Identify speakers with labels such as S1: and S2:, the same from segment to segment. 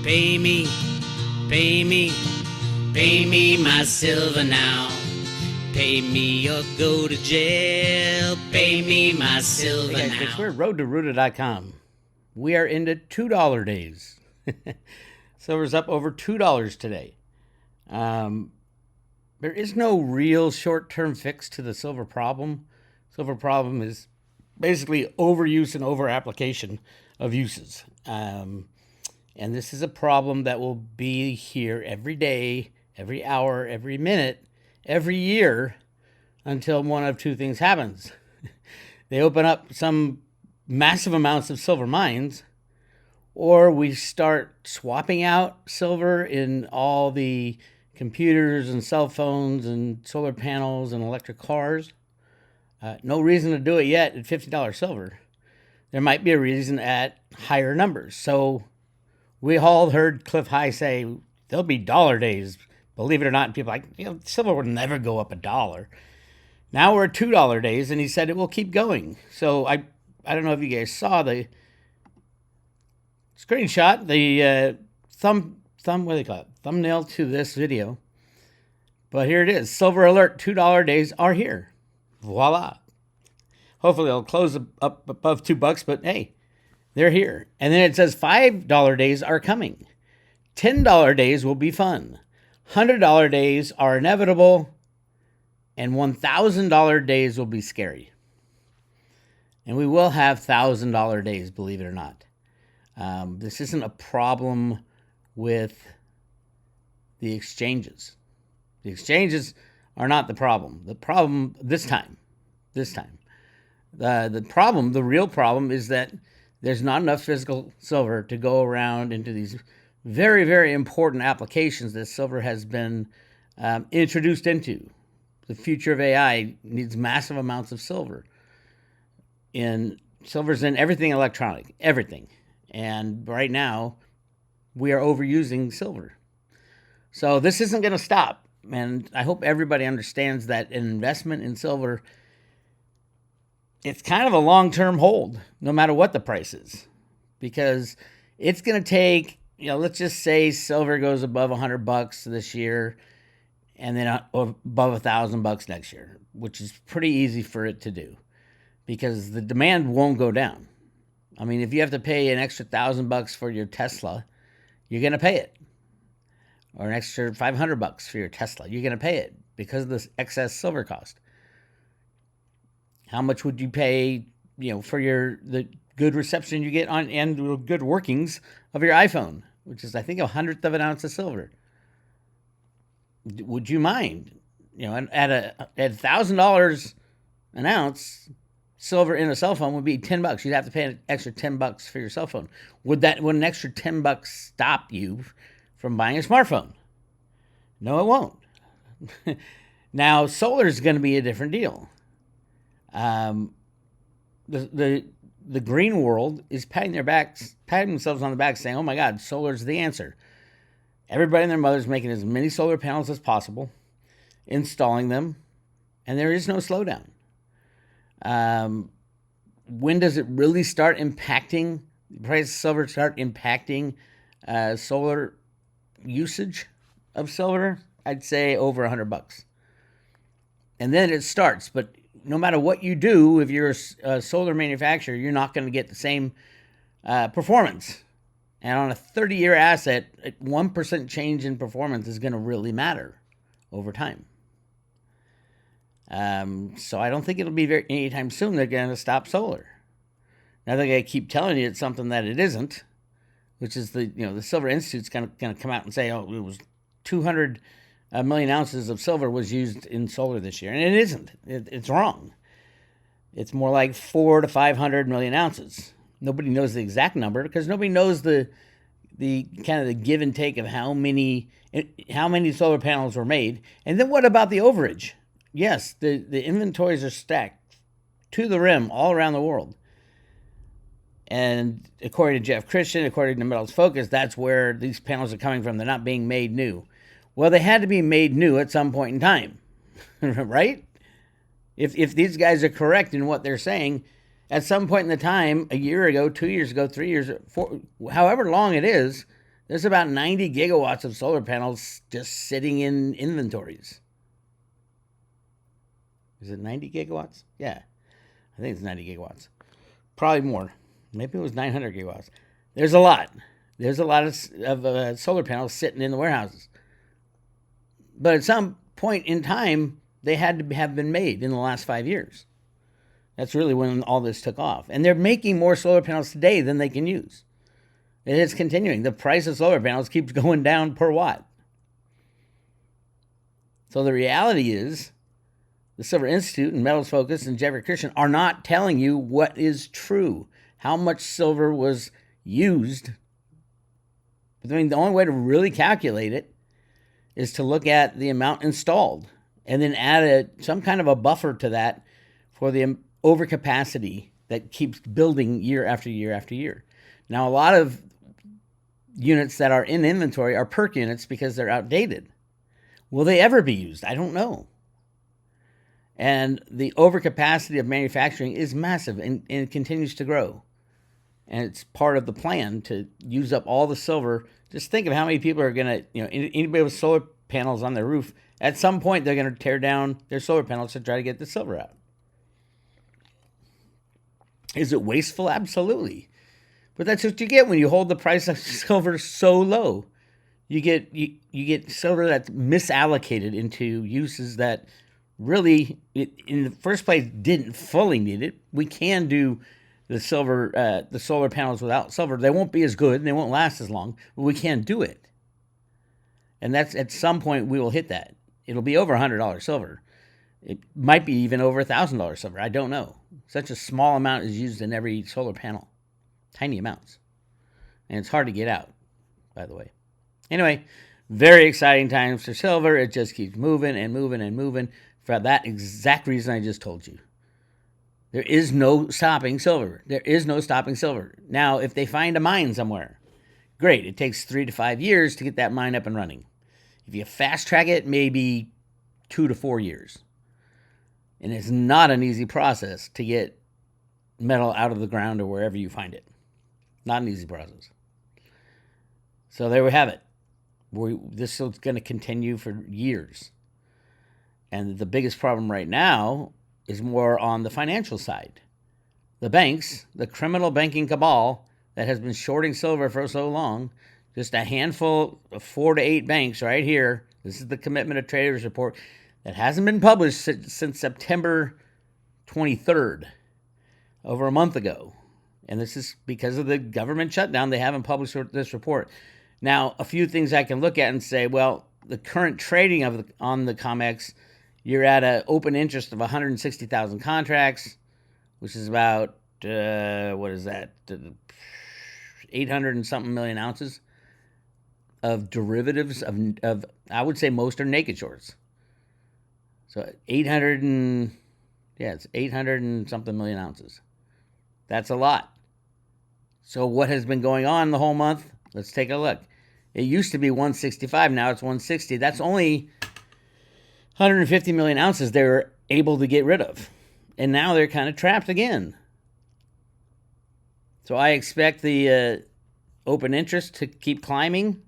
S1: Pay me, pay me, pay me my silver now. Pay me or go to jail. Pay me my silver
S2: Hey guys,
S1: now.
S2: Bix Weir, roadtoruta.com. We are into $2 days. Silver's up over $2 today. There is no real short-term fix to the silver problem. Silver problem is basically overuse and over-application of uses. And this is a problem that will be here every day, every hour, every minute, every year until one of two things happens. They open up some massive amounts of silver mines, or we start swapping out silver in all the computers and cell phones and solar panels and electric cars. No reason to do it yet at $50 silver. There might be a reason at higher numbers. So we all heard Cliff High say there'll be dollar days. Believe it or not, people are like, silver would never go up $1. Now we're at $2 days, and he said it will keep going. So I don't know if you guys saw the screenshot, the what do they call it? Thumbnail to this video. But here it is. Silver alert, $2 days are here. Voila. Hopefully it'll close up above $2, but hey, they're here. And then it says $5 days are coming. $10 days will be fun. $100 days are inevitable. And $1,000 days will be scary. And we will have $1,000 days, believe it or not. This isn't a problem with the exchanges. The exchanges are not the problem. The problem this time. The real problem is that there's not enough physical silver to go around into these very, very important applications that silver has been introduced into. The future of AI needs massive amounts of silver. Silver's in everything electronic, everything. And right now, we are overusing silver. So this isn't going to stop. And I hope everybody understands that an investment in silver, it's kind of a long-term hold, no matter what the price is. Because it's going to take, let's just say silver goes above $100 this year, and then above $1,000 next year, which is pretty easy for it to do because the demand won't go down. I mean, if you have to pay an extra $1,000 for your Tesla, you're going to pay it. Or an extra $500 for your Tesla, you're going to pay it because of this excess silver cost. How much would you pay, for the good reception you get on and the good workings of your iPhone, which is, I think, 1/100th of an ounce of silver? Would you mind? At $1,000 an ounce, silver in a cell phone would be $10. You'd have to pay an extra $10 for your cell phone. Would an extra $10 stop you from buying a smartphone? No, it won't. Now, solar is going to be a different deal. The green world is patting themselves on the back, saying, "Oh my God, solar is the answer." Everybody and their mother is making as many solar panels as possible, installing them, and there is no slowdown. When does it really start impacting the price of silver? Start impacting solar usage of silver? I'd say over $100, and then it starts. But no matter what you do, if you're a solar manufacturer, you're not going to get the same performance. And on a 30-year asset, 1% change in performance is going to really matter over time. So I don't think it'll be anytime soon they're going to stop solar. Now they're going to keep telling you it's something that it isn't, which is the Silver Institute's going to come out and say, oh, it was 200 million ounces of silver was used in solar this year. And it isn't. It's wrong. It's more like 400 to 500 million ounces. Nobody knows the exact number because nobody knows the kind of the give and take of how many solar panels were made. And then what about the overage? Yes, the inventories are stacked to the rim all around the world. And according to Jeff Christian, according to Metals Focus, that's where these panels are coming from. They're not being made new. Well, they had to be made new at some point in time, right? If these guys are correct in what they're saying, at some point in the time, a year ago, 2 years ago, 3 years, however long it is, There's about 90 gigawatts of solar panels just sitting in inventories. Is it 90 gigawatts? Yeah, I think it's 90 gigawatts. Probably more. Maybe it was 900 gigawatts. There's a lot. There's a lot of solar panels sitting in the warehouses. But at some point in time, they had to have been made in the last 5 years. That's really when all this took off. And they're making more solar panels today than they can use. It is continuing. The price of solar panels keeps going down per watt. So the reality is, the Silver Institute and Metals Focus and Jeffrey Christian are not telling you what is true, how much silver was used. I mean, the only way to really calculate it is to look at the amount installed and then add some kind of a buffer to that for the overcapacity that keeps building year after year after year. Now, a lot of units that are in inventory are PERC units because they're outdated. Will they ever be used? I don't know. And the overcapacity of manufacturing is massive and it continues to grow. And it's part of the plan to use up all the silver. Just think of how many people are going to, anybody with solar panels on their roof, at some point they're going to tear down their solar panels to try to get the silver out. Is it wasteful? Absolutely. But that's what you get when you hold the price of silver so low. You get silver that's misallocated into uses that really, in the first place, didn't fully need it. We can do the solar panels without silver. They won't be as good and they won't last as long, but we can do it. And that's at some point we will hit that. It'll be over $100 silver. It might be even over $1,000 silver. I don't know. Such a small amount is used in every solar panel. Tiny amounts. And it's hard to get out, by the way. Anyway, very exciting times for silver. It just keeps moving and moving and moving for that exact reason I just told you. There is no stopping silver. There is no stopping silver. Now, if they find a mine somewhere, great. It takes 3 to 5 years to get that mine up and running. If you fast track it, maybe 2 to 4 years. And it's not an easy process to get metal out of the ground or wherever you find it. Not an easy process. So there we have it. This is going to continue for years. And the biggest problem right now is more on the financial side. The banks, the criminal banking cabal that has been shorting silver for so long, just a handful of 4 to 8 banks right here. This is the Commitment of Traders report that hasn't been published since September 23rd, over a month ago. And this is because of the government shutdown. They haven't published this report. Now, a few things I can look at and say, well, the current trading on the COMEX, you're at an open interest of 160,000 contracts, which is about, 800 and something million ounces of derivatives of I would say most are naked shorts. So 800 and something million ounces. That's a lot. So what has been going on the whole month? Let's take a look. It used to be 165, now it's 160. That's only 150 million ounces they were able to get rid of. And now they're kind of trapped again. So I expect the open interest to keep climbing,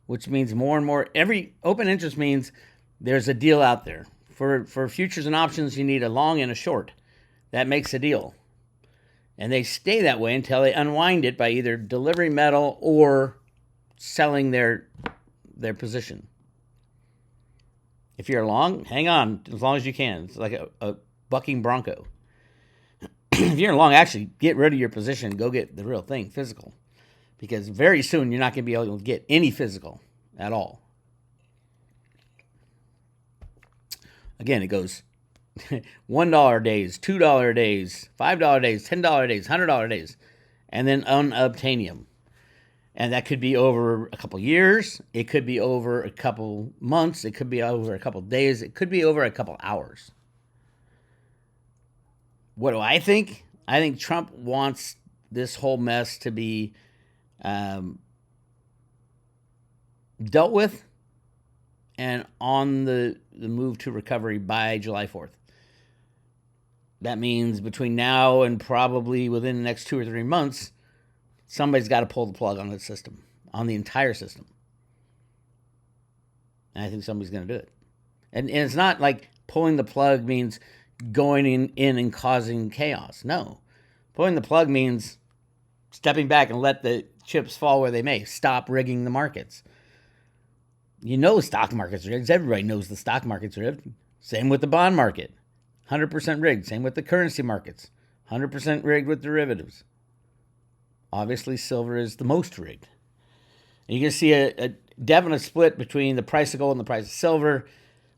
S2: which means more and more. Every open interest means there's a deal out there. For futures and options, you need a long and a short. That makes a deal. And they stay that way until they unwind it by either delivering metal or selling their position. If you're long, hang on as long as you can. It's like a bucking bronco. If you're long, actually get rid of your position. Go get the real thing, physical. Because very soon you're not going to be able to get any physical at all. Again, it goes $1 days, $2 days, $5 days, $10 days, $100 days, and then unobtainium. And that could be over a couple years. It could be over a couple months. It could be over a couple days. It could be over a couple hours. What do I think? I think Trump wants this whole mess to be dealt with and on the move to recovery by July 4th. That means between now and probably within the next 2 or 3 months, somebody's got to pull the plug on the system, on the entire system. And I think somebody's going to do it. And it's not like pulling the plug means going in and causing chaos. No. Pulling the plug means stepping back and let the chips fall where they may. Stop rigging the markets. You know the stock market's rigged. Everybody knows the stock market's rigged. Same with the bond market. 100% rigged. Same with the currency markets. 100% rigged with derivatives. Obviously, silver is the most rigged. And you can see a definite split between the price of gold and the price of silver.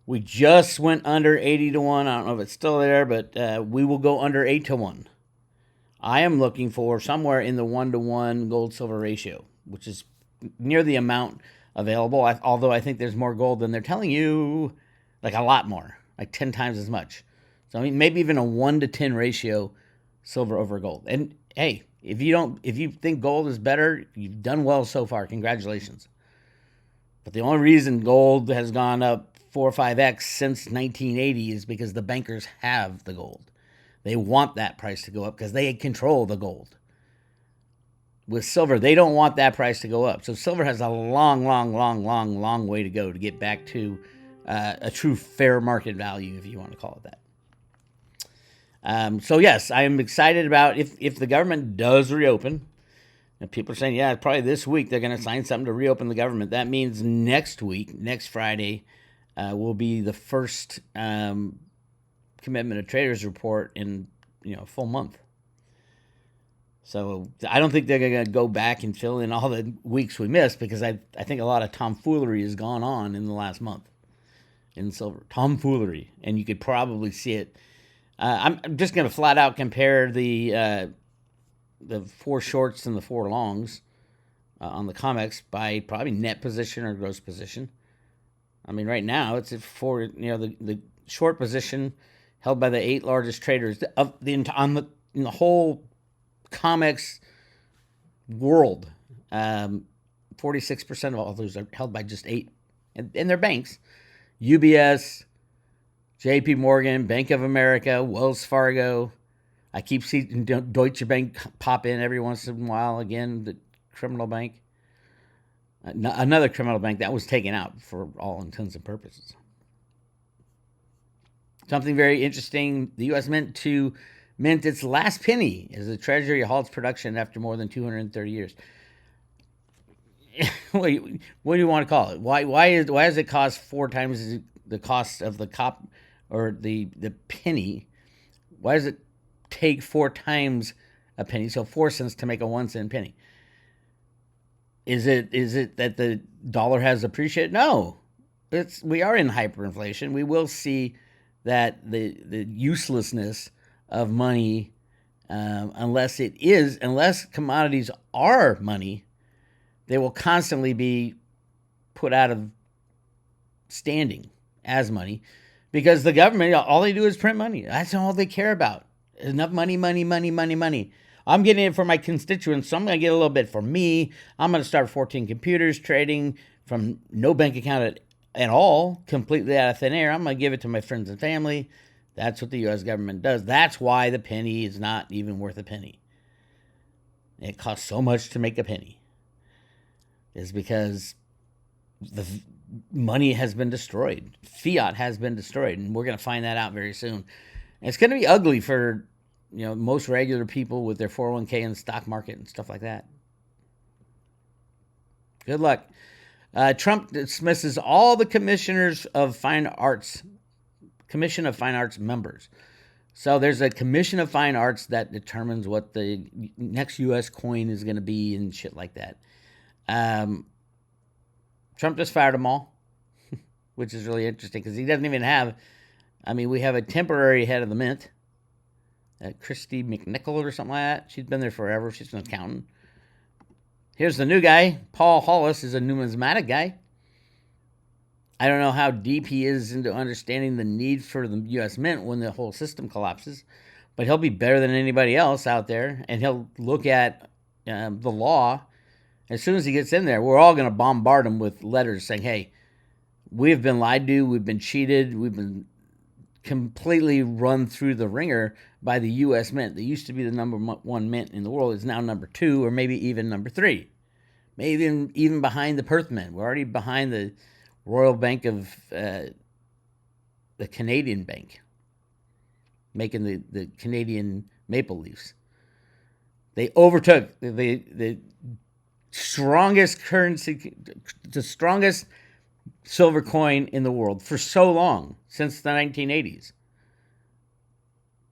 S2: We just went under 80 to 1. I don't know if it's still there, but we will go under 8 to 1. I am looking for somewhere in the 1-to-1 gold-silver ratio, which is near the amount available, although I think there's more gold than they're telling you, like a lot more, like 10 times as much. So I mean, maybe even a 1-to-10 ratio, silver over gold. And hey, if you think gold is better, you've done well so far. Congratulations. But the only reason gold has gone up 4 or 5x since 1980 is because the bankers have the gold. They want that price to go up because they control the gold. With silver, they don't want that price to go up. So silver has a long way to go to get back to a true fair market value, if you want to call it that. So yes, I am excited about if the government does reopen. And people are saying, yeah, probably this week they're going to sign something to reopen the government. That means next week, next Friday, will be the first commitment of traders report in a full month. So I don't think they're going to go back and fill in all the weeks we missed, because I think a lot of tomfoolery has gone on in the last month in silver. Tomfoolery. And you could probably see it. I'm just going to flat out compare the 4 shorts and the 4 longs on the COMEX by probably net position or gross position. I mean, right now it's at 4. The short position held by the 8 largest traders in the whole COMEX world. 46% of all those are held by just 8, and they're banks: UBS, JP Morgan, Bank of America, Wells Fargo. I keep seeing Deutsche Bank pop in every once in a while again, the criminal bank. Another criminal bank that was taken out for all intents and purposes. Something very interesting: the U.S. mint its last penny as the Treasury halts production after more than 230 years. What do you want to call it? Why does it cost 4 times the cost of the the penny? Why does it take 4 times a penny, so 4 cents to make a 1 cent penny? Is it that the dollar has appreciated? No, we are in hyperinflation. We will see that the uselessness of money, unless commodities are money, they will constantly be put out of standing as money, because the government, all they do is print money. That's all they care about. Enough money. I'm getting it for my constituents, so I'm going to get a little bit for me. I'm going to start 14 computers trading from no bank account at all, completely out of thin air. I'm going to give it to my friends and family. That's what the U.S. government does. That's why the penny is not even worth a penny. It costs so much to make a penny. It's because the money has been destroyed. Fiat has been destroyed, and we're going to find that out very soon. And it's going to be ugly for most regular people with their 401k and the stock market and stuff like that. Good luck. Trump dismisses all the commissioners of Fine Arts, Commission of Fine Arts members. So there's a Commission of Fine Arts that determines what the next U.S. coin is going to be and shit like that. Trump just fired them all, which is really interesting because he doesn't even have, we have a temporary head of the mint, Christy McNichol or something like that. She's been there forever. She's an accountant. Here's the new guy. Paul Hollis is a numismatic guy. I don't know how deep he is into understanding the need for the U.S. Mint when the whole system collapses, but he'll be better than anybody else out there, and he'll look at the law. As soon as he gets in there, we're all going to bombard him with letters saying, hey, we've been lied to, we've been cheated, we've been completely run through the ringer by the U.S. Mint. That used to be the number 1 mint in the world. Is now number 2 or maybe even number 3. maybe even behind the Perth Mint. We're already behind the Royal Bank of the Canadian Bank, making the Canadian Maple Leafs. They overtook the strongest currency, the strongest silver coin in the world for so long, since the 1980s.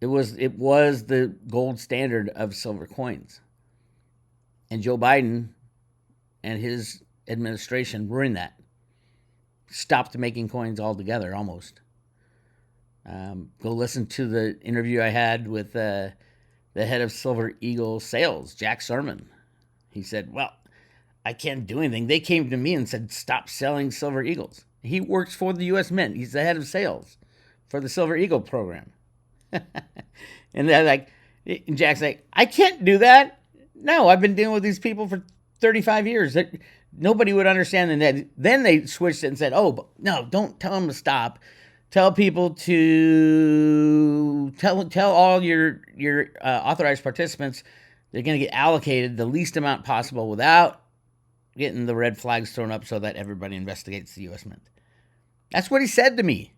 S2: It was the gold standard of silver coins. And Joe Biden and his administration ruined that. Stopped making coins altogether, almost. Go listen to the interview I had with the head of Silver Eagle sales, Jack Sermon. He said, well, I can't do anything. They came to me and said, stop selling Silver Eagles. He works for the U.S. Mint. He's the head of sales for the Silver Eagle program. And they're like, and Jack's like, I can't do that. No, I've been dealing with these people for 35 years. Nobody would understand. And then they switched it and said, oh, no, don't tell them to stop. Tell people to tell all your authorized participants they're going to get allocated the least amount possible without getting the red flags thrown up so that everybody investigates the U.S. Mint. That's what he said to me.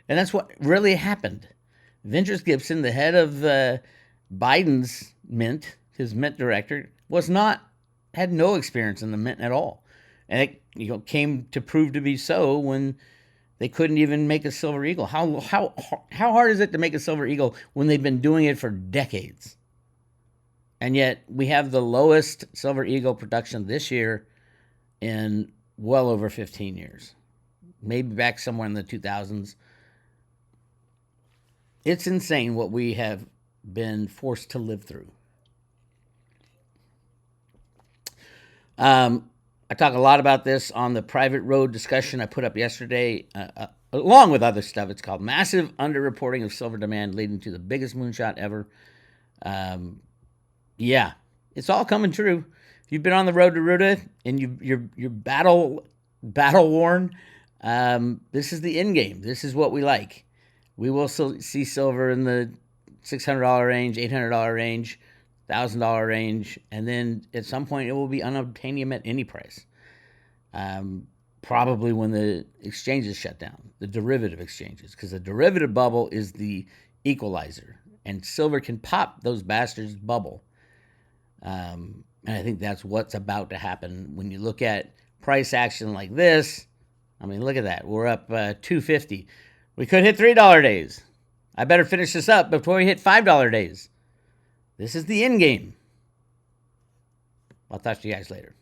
S2: And that's what really happened. Ventris Gibson, the head of Biden's mint, his mint director, had no experience in the mint at all. And it came to prove to be so when they couldn't even make a Silver Eagle. How hard is it to make a Silver Eagle when they've been doing it for decades? And yet we have the lowest Silver Eagle production this year in well over 15 years. Maybe back somewhere in the 2000s. It's insane what we have been forced to live through. I talk a lot about this on the private road discussion I put up yesterday, along with other stuff. It's called Massive Underreporting of Silver Demand Leading to the Biggest Moonshot Ever. Yeah, it's all coming true. If you've been on the road to Ruta and you're battle worn, this is the end game. This is what we like. We will see silver in the $600 range, $800 range, $1,000 range, and then at some point it will be unobtainium at any price. Probably when the exchanges shut down, the derivative exchanges, because the derivative bubble is the equalizer, and silver can pop those bastards' bubble. And I think that's what's about to happen when you look at price action like this. I mean, look at that. We're up $2.50. We could hit $3 days. I better finish this up before we hit $5 days. This is the end game. I'll talk to you guys later.